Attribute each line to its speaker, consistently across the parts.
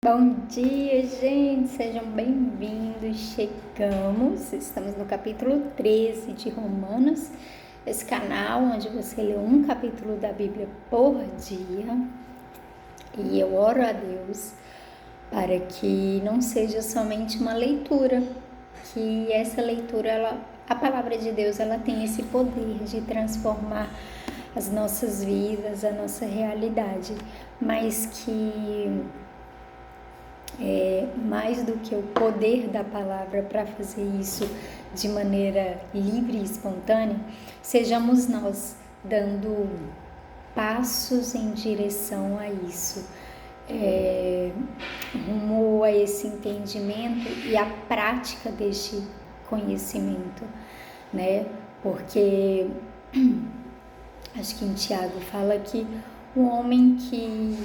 Speaker 1: Bom dia, gente! Sejam bem-vindos. Estamos no capítulo 13 de Romanos, esse canal onde você lê um capítulo da Bíblia por dia. E eu oro a Deus para que não seja somente uma leitura, que essa leitura, a palavra de Deus, ela tem esse poder de transformar as nossas vidas, a nossa realidade, mas que mais do que o poder da palavra para fazer isso de maneira livre e espontânea, sejamos nós dando passos em direção a isso, rumo a esse entendimento e a prática deste conhecimento, né? Porque acho que em Tiago fala que o homem que...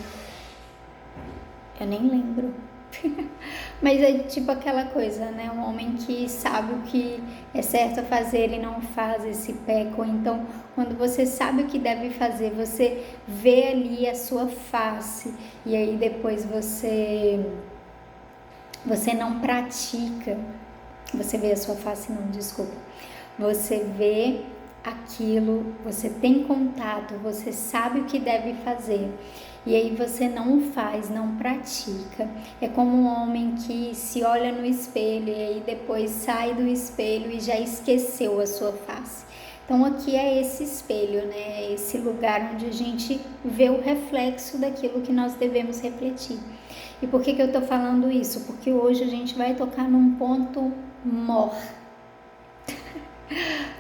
Speaker 1: eu nem lembro. Mas é tipo aquela coisa, né? Um homem que sabe o que é certo a fazer e não faz, esse peca. Ou então, quando você sabe o que deve fazer, você vê ali a sua face e aí depois você não pratica. Você vê a sua face, não, desculpa. Você vê aquilo, você tem contato, você sabe o que deve fazer. E aí você não faz, não pratica. É como um homem que se olha no espelho e aí depois sai do espelho e já esqueceu a sua face. Então aqui é esse espelho, né? É esse lugar onde a gente vê o reflexo daquilo que nós devemos refletir. E por que eu tô falando isso? Porque hoje a gente vai tocar num ponto mor.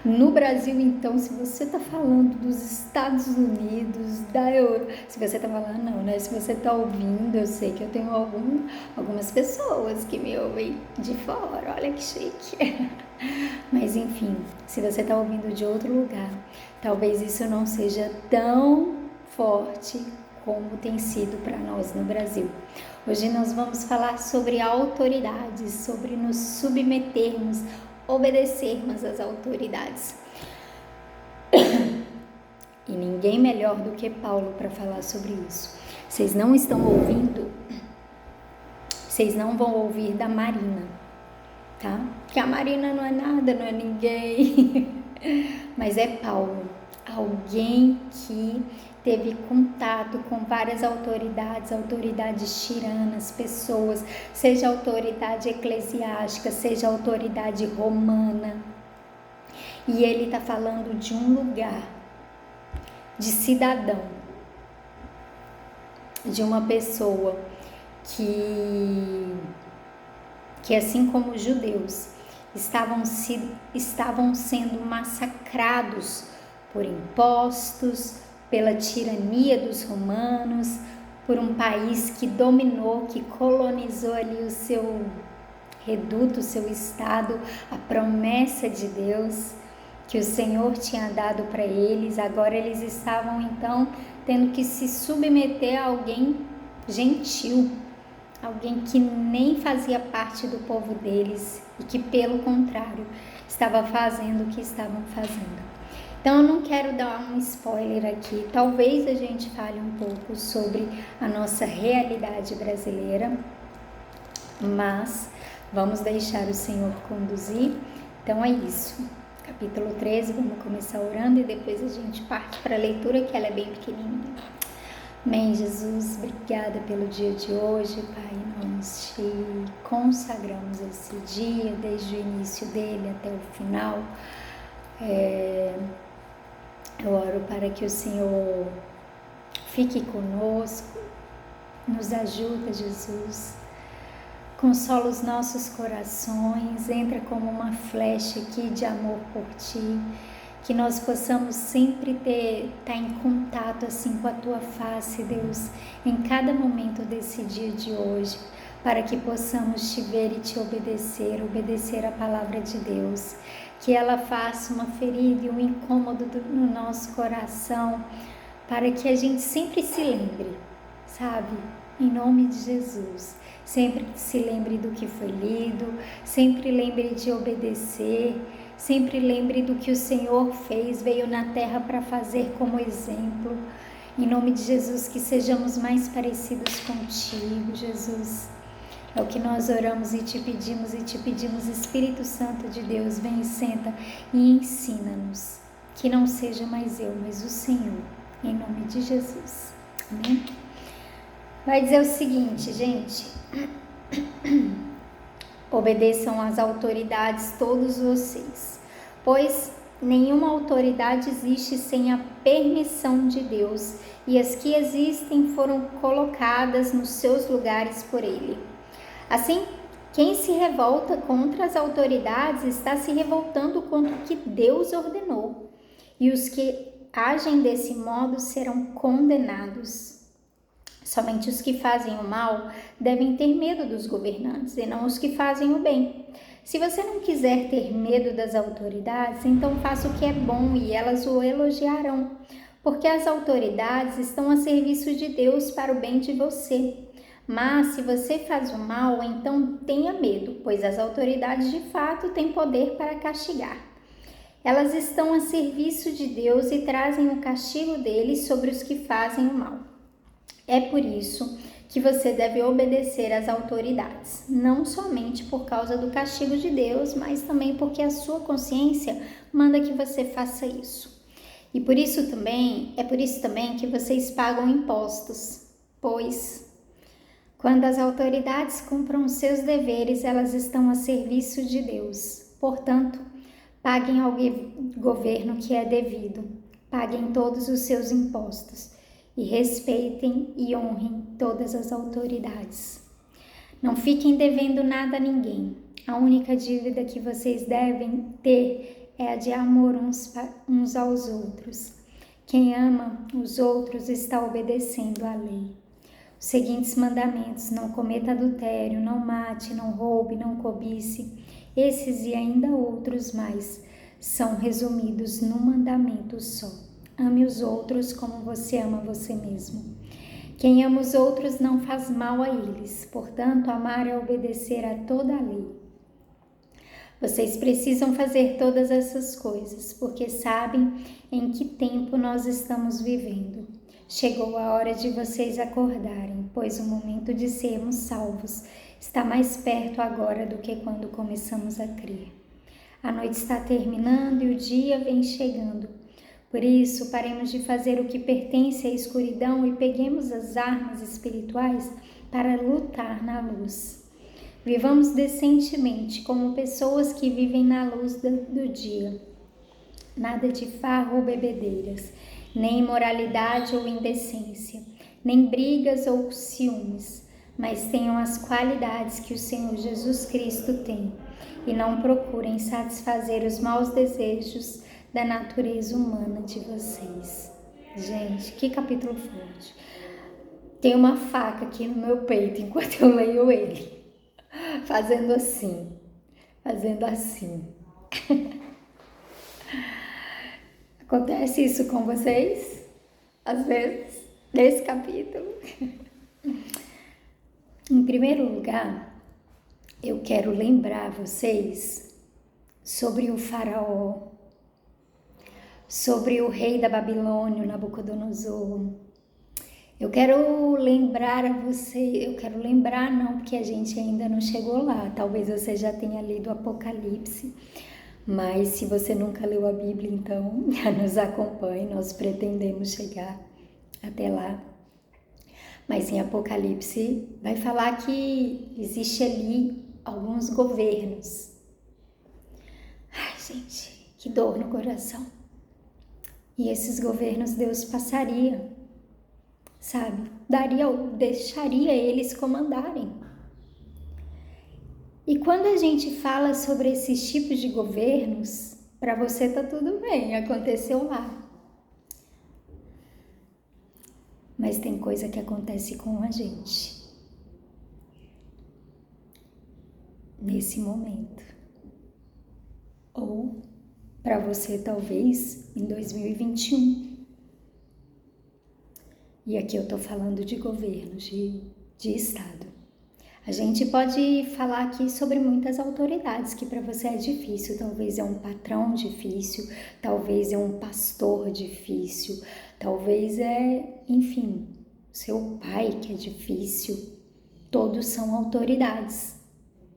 Speaker 1: No Brasil, então, se você está falando dos Estados Unidos, da Europa, se você está falando não, né? Se você está ouvindo, eu sei que eu tenho algumas pessoas que me ouvem de fora, olha que chique. Mas enfim, se você está ouvindo de outro lugar, talvez isso não seja tão forte como tem sido para nós no Brasil. Hoje nós vamos falar sobre autoridades, sobre nos submetermos, obedecermos às autoridades. E ninguém melhor do que Paulo para falar sobre isso. Vocês não estão ouvindo, vocês não vão ouvir da Marina, tá? Que a Marina não é nada, não é ninguém. Mas é Paulo, alguém que teve contato com várias autoridades tiranas, pessoas, seja autoridade eclesiástica, seja autoridade romana. E ele está falando de um lugar, de cidadão, de uma pessoa que assim como os judeus, estavam sendo massacrados por impostos, pela tirania dos romanos, por um país que dominou, que colonizou ali o seu reduto, o seu estado, a promessa de Deus que o Senhor tinha dado para eles. Agora eles estavam então tendo que se submeter a alguém gentil, alguém que nem fazia parte do povo deles e que, pelo contrário, estava fazendo o que estavam fazendo. Então, eu não quero dar um spoiler aqui. Talvez a gente fale um pouco sobre a nossa realidade brasileira, mas vamos deixar o Senhor conduzir. Então, é isso. Capítulo 13, vamos começar orando e depois a gente parte para a leitura, que ela é bem pequenininha. Amém, Jesus, obrigada pelo dia de hoje, Pai. Nós te consagramos esse dia, desde o início dele até o final. Eu oro para que o Senhor fique conosco, nos ajuda, Jesus. Consola os nossos corações, entra como uma flecha aqui de amor por Ti, que nós possamos sempre estar em contato assim com a Tua face, Deus, em cada momento desse dia de hoje, para que possamos Te ver e Te obedecer a palavra de Deus, que ela faça uma ferida e um incômodo no nosso coração, para que a gente sempre se lembre, sabe, em nome de Jesus, sempre se lembre do que foi lido, sempre lembre de obedecer, sempre lembre do que o Senhor fez, veio na terra para fazer como exemplo. Em nome de Jesus, que sejamos mais parecidos contigo, Jesus. É o que nós oramos e te pedimos, Espírito Santo de Deus, vem e senta e ensina-nos. Que não seja mais eu, mas o Senhor, em nome de Jesus. Amém? Vai dizer o seguinte, gente. Obedeçam às autoridades todos vocês, pois nenhuma autoridade existe sem a permissão de Deus, e as que existem foram colocadas nos seus lugares por Ele. Assim, quem se revolta contra as autoridades está se revoltando contra o que Deus ordenou, e os que agem desse modo serão condenados. Somente os que fazem o mal devem ter medo dos governantes, e não os que fazem o bem. Se você não quiser ter medo das autoridades, então faça o que é bom e elas o elogiarão, porque as autoridades estão a serviço de Deus para o bem de você. Mas se você faz o mal, então tenha medo, pois as autoridades de fato têm poder para castigar. Elas estão a serviço de Deus e trazem o castigo deles sobre os que fazem o mal. É por isso que você deve obedecer às autoridades, não somente por causa do castigo de Deus, mas também porque a sua consciência manda que você faça isso. E por isso também que vocês pagam impostos, pois quando as autoridades cumprem os seus deveres, elas estão a serviço de Deus. Portanto, paguem ao governo que é devido, paguem todos os seus impostos e respeitem e honrem todas as autoridades. Não fiquem devendo nada a ninguém. A única dívida que vocês devem ter é a de amor uns aos outros. Quem ama os outros está obedecendo à lei. Os seguintes mandamentos: não cometa adultério, não mate, não roube, não cobice. Esses e ainda outros mais são resumidos num mandamento só: ame os outros como você ama você mesmo. Quem ama os outros não faz mal a eles, portanto, amar é obedecer a toda a lei. Vocês precisam fazer todas essas coisas, porque sabem em que tempo nós estamos vivendo. Chegou a hora de vocês acordarem, pois o momento de sermos salvos está mais perto agora do que quando começamos a crer. A noite está terminando e o dia vem chegando. Por isso, paremos de fazer o que pertence à escuridão e peguemos as armas espirituais para lutar na luz. Vivamos decentemente, como pessoas que vivem na luz do dia. Nada de farra ou bebedeiras, nem imoralidade ou indecência, nem brigas ou ciúmes, mas tenham as qualidades que o Senhor Jesus Cristo tem e não procurem satisfazer os maus desejos da natureza humana de vocês. Gente, que capítulo forte. Tem uma faca aqui no meu peito enquanto eu leio ele, fazendo assim. Acontece isso com vocês? Às vezes, nesse capítulo. Em primeiro lugar, eu quero lembrar vocês sobre o faraó, sobre o rei da Babilônia, Nabucodonosor. Eu quero lembrar não, porque a gente ainda não chegou lá. Talvez você já tenha lido o Apocalipse, mas se você nunca leu a Bíblia, então nos acompanhe, nós pretendemos chegar até lá. Mas em Apocalipse vai falar que existe ali alguns governos. Ai, gente, que dor no coração. E esses governos Deus passaria, sabe? Deixaria eles comandarem. E quando a gente fala sobre esses tipos de governos, para você tá tudo bem, aconteceu lá. Mas tem coisa que acontece com a gente nesse momento. Ou para você talvez em 2021. E aqui eu tô falando de governos, de Estado. A gente pode falar aqui sobre muitas autoridades que para você é difícil. Talvez é um patrão difícil, talvez é um pastor difícil, talvez enfim, seu pai que é difícil. Todos são autoridades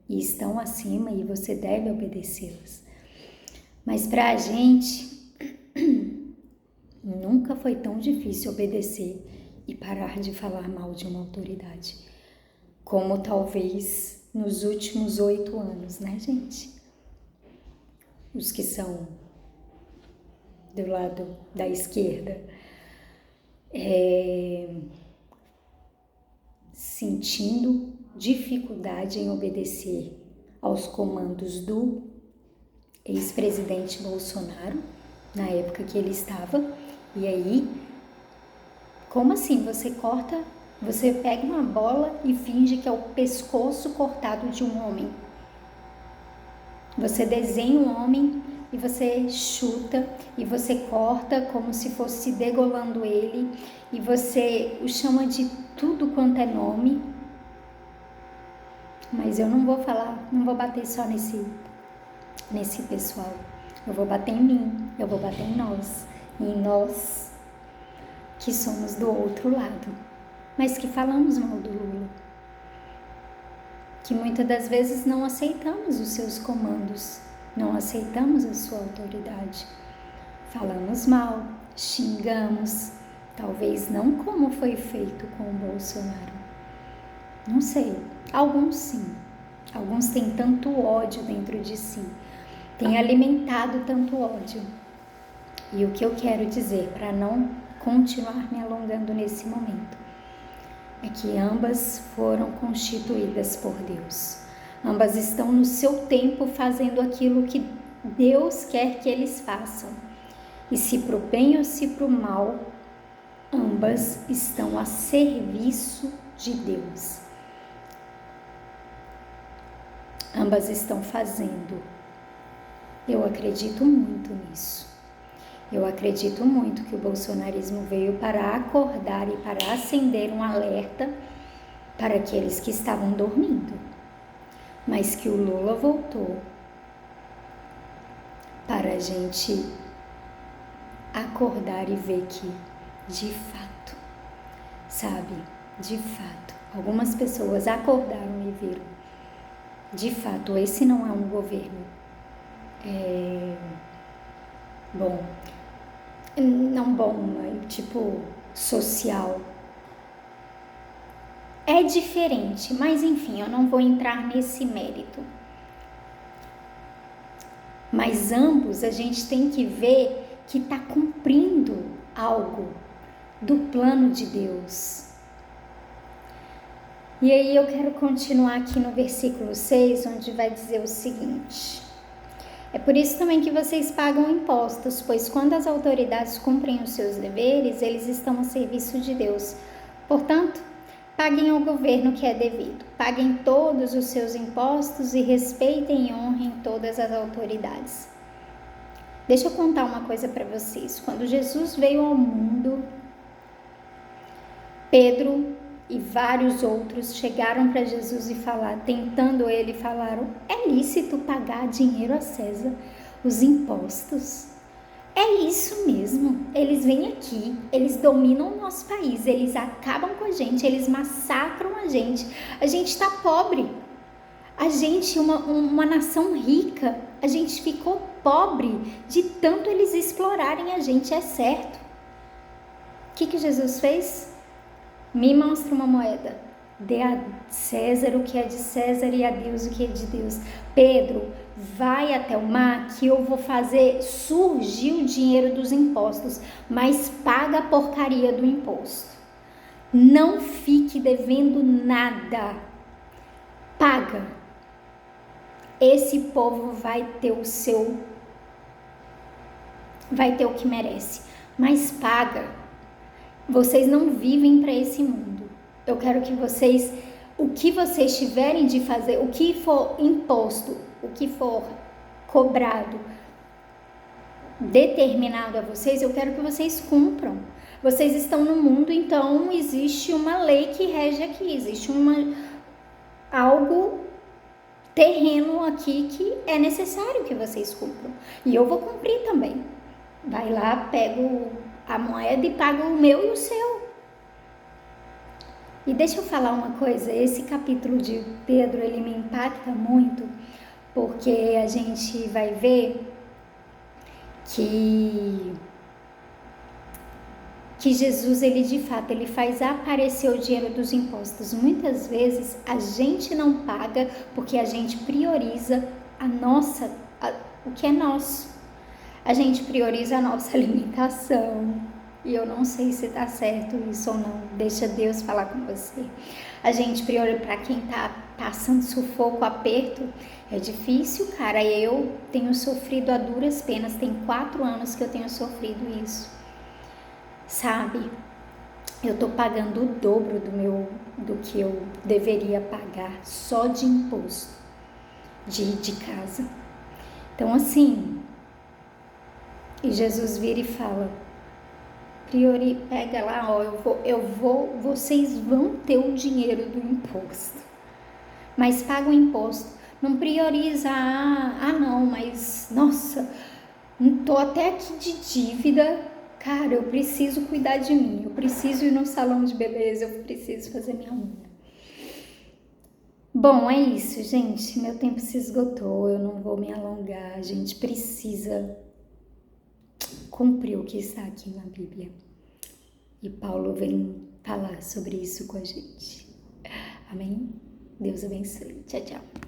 Speaker 1: e estão acima e você deve obedecê-las. Mas para a gente, nunca foi tão difícil obedecer e parar de falar mal de uma autoridade, como talvez nos últimos 8 anos, né, gente? Os que são do lado da esquerda, sentindo dificuldade em obedecer aos comandos do ex-presidente Bolsonaro, na época que ele estava. E aí, como assim? Você pega uma bola e finge que é o pescoço cortado de um homem. Você desenha um homem e você chuta e você corta como se fosse degolando ele e você o chama de tudo quanto é nome. Mas eu não vou bater só nesse pessoal. Eu vou bater em mim, eu vou bater em nós que somos do outro lado, mas que falamos mal do Lula, que muitas das vezes não aceitamos os seus comandos, não aceitamos a sua autoridade, falamos mal, xingamos, talvez não como foi feito com o Bolsonaro, não sei, alguns sim, alguns têm tanto ódio dentro de si, têm alimentado tanto ódio. E o que eu quero dizer, para não continuar me alongando nesse momento, é que ambas foram constituídas por Deus. Ambas estão no seu tempo fazendo aquilo que Deus quer que eles façam. E se pro bem ou se pro mal, ambas estão a serviço de Deus. Ambas estão fazendo. Eu acredito muito nisso. Eu acredito muito que o bolsonarismo veio para acordar e para acender um alerta para aqueles que estavam dormindo, mas que o Lula voltou para a gente acordar e ver que, de fato, algumas pessoas acordaram e viram, de fato, esse não é um governo social. É diferente, mas enfim, eu não vou entrar nesse mérito. Mas ambos a gente tem que ver que está cumprindo algo do plano de Deus. E aí eu quero continuar aqui no versículo 6, onde vai dizer o seguinte: é por isso também que vocês pagam impostos, pois quando as autoridades cumprem os seus deveres, eles estão a serviço de Deus. Portanto, paguem ao governo o que é devido, paguem todos os seus impostos e respeitem e honrem todas as autoridades. Deixa eu contar uma coisa para vocês. Quando Jesus veio ao mundo, Pedro e vários outros chegaram para Jesus e tentando ele, falaram: é lícito pagar dinheiro a César, os impostos? É isso mesmo, eles vêm aqui, eles dominam o nosso país, eles acabam com a gente, eles massacram a gente está pobre, a gente, uma nação rica, a gente ficou pobre de tanto eles explorarem a gente, é certo. O que Jesus fez? Me mostra uma moeda, dê a César o que é de César e a Deus o que é de Deus. Pedro, vai até o mar que eu vou fazer surgir o dinheiro dos impostos, mas paga a porcaria do imposto. Não fique devendo nada, paga. Esse povo vai ter o que merece, mas paga. Vocês não vivem para esse mundo. Eu quero que vocês, o que vocês tiverem de fazer, o que for imposto, o que for cobrado, determinado a vocês, eu quero que vocês cumpram. Vocês estão no mundo, então existe uma lei que rege aqui, existe algo terreno aqui que é necessário que vocês cumpram. E eu vou cumprir também. Vai lá, pego a moeda e pago o meu e o seu. E deixa eu falar uma coisa, esse capítulo de Pedro, ele me impacta muito, porque a gente vai ver que Jesus, ele de fato, ele faz aparecer o dinheiro dos impostos. Muitas vezes a gente não paga porque a gente prioriza o que é nosso. A gente prioriza a nossa alimentação. E eu não sei se tá certo isso ou não. Deixa Deus falar com você. A gente prioriza para quem tá passando sufoco, aperto. É difícil, cara. Eu tenho sofrido a duras penas. Tem 4 anos que eu tenho sofrido isso. Sabe? Eu tô pagando o dobro do que eu deveria pagar só de imposto de casa. Então, assim, e Jesus vira e fala, pega lá, ó, vocês vão ter o dinheiro do imposto, mas paga o imposto, não prioriza, não, mas, nossa, tô até aqui de dívida, cara, eu preciso cuidar de mim, eu preciso ir no salão de beleza, eu preciso fazer minha unha. Bom, é isso, gente, meu tempo se esgotou, eu não vou me alongar, a gente precisa cumprir o que está aqui na Bíblia. E Paulo vem falar sobre isso com a gente. Amém? Deus abençoe. Tchau, tchau.